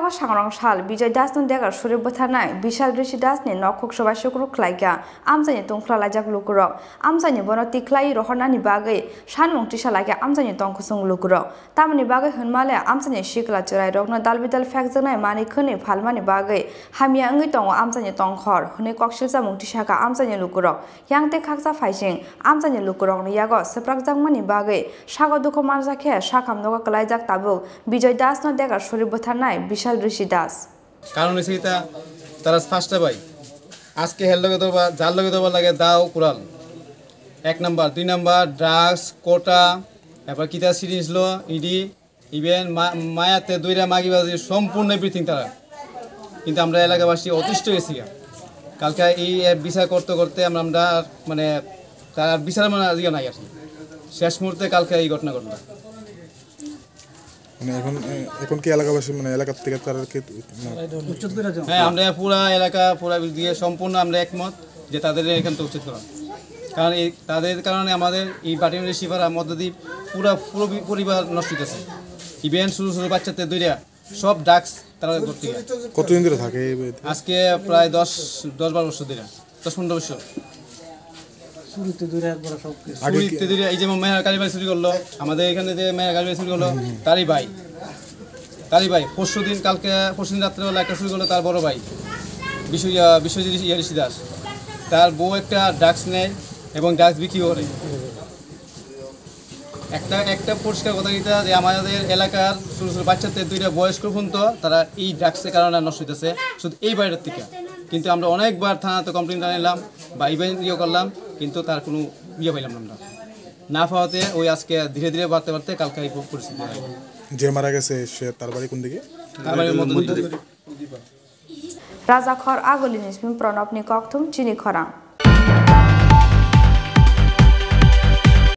এলাকা সাংরং সাল বিজয় দাস দেগার সুরে বথানায় বিশাল ঋষি দাসনি নখক সবাই শুক্রু খ্লাইকা আমজানি তংখ্লালাইজাক লুকুরক আমজানি বন তিख्लाय রহনানি বাগৈ সানমুং টিসালাইকা আমজানি তংখসুং লুকুরক তামনি বাগৈ হনমালে আমজানি শিকলা চরাই রকনা দালবিদাল ফ্যাকজনাय মানি খনি ফালমানি বাগৈ হামিয়া अंगै दङ আমজানি তংখর হনে কক্সিলজা মুং টিসাকা আমজানি লুকুরক यांते खाकजा फाइसिं আমজানি লুকুরক নিয়াগ সেপ্রাকজাংমানি বাগৈ সাগর দুঃখ মানজাखे সাখামनोगा कलाइजाक ताबुक বিজয় দাস দেগার সুরে বথানায় বিশাল ঋষি দাস কারণ হচ্ছে তারা ফার্স্টে ভাই আজকে হেল লগে ধরবা জাল লগে ধরবা লাগে দাও কুড়াল 1 নাম্বার 2 নাম্বার ড্রাগস কোটা এবার কিতা সিরিজ লো ইডি ইভেন মায়াতে দুইরা মাগিবাজি সম্পূর্ণ এভরিথিং তারা কিন্তু আমরা এলাকাবাসী অতিষ্ঠ হয়েছি কালকে এই বিচার করতে করতে আমরা মানে তার বিচার মানে আজকে নাই আসলে শেষ মুহূর্তে কালকে এই ঘটনা ঘটলো মানে এখন কি এলাকাবাসী মানে এলাকা থেকে তারা কি হ্যাঁ আমরা পুরো এলাকা পুরো দিয়ে সম্পূর্ণ আমরা একমত যে তাদের এখান থেকে উচিত করা কারণ এই তাদের কারণে আমাদের এই বাটিন রিসিভার মধ্যদ্বীপ পুরো পরিবার নষ্ট হইতেছে ইভেন শুরু বাচ্চাদের দুইটা সব ডাক্স তারা করতে কতদিন ধরে থাকে আজকে প্রায় 10-12 বছর ধরে 10-15 বছর শুরুতে দূরে একবার সব শুরুতে দূরে এই যে মেয়ের কালীবাড়ি চুরি করলো আমাদের এখানে যে মেয়ের কালীবাড়ি চুরি করলো তারই ভাই পরশুদিন রাত্রেবেলা একটা চুরি করলো তার বড় ভাই বিশ্বজিৎ ঋষি দাস তার বউ একটা ড্রাগস নেয় এবং ড্রাগস বিক্রি করে একটা পরিষ্কার কথা এটা যে আমাদের এলাকার ছোটো ছোটো বাচ্চাদের দুইটা বয়স্ক পর্যন্ত তারা এই ড্রাগসের কারণে নষ্ট হইতেছে শুধু এই বাইরের থেকে কিন্তু আমরা অনেকবার থানাতে কমপ্লেন জানালাম বা ইভেন্ট করলাম কিন্তু তার কোনো পাইলাম আমরা না পাওয়াতে ওই আজকে ধীরে ধীরে বাড়তে কালকে এই পরিস্থিতি যে মারা গেছে সে তার বাড়ি কোন দিকে তার বাড়ির মধ্যে রাজাখর আগলি নিসমিন প্রণব নিকথুম চিনি খরা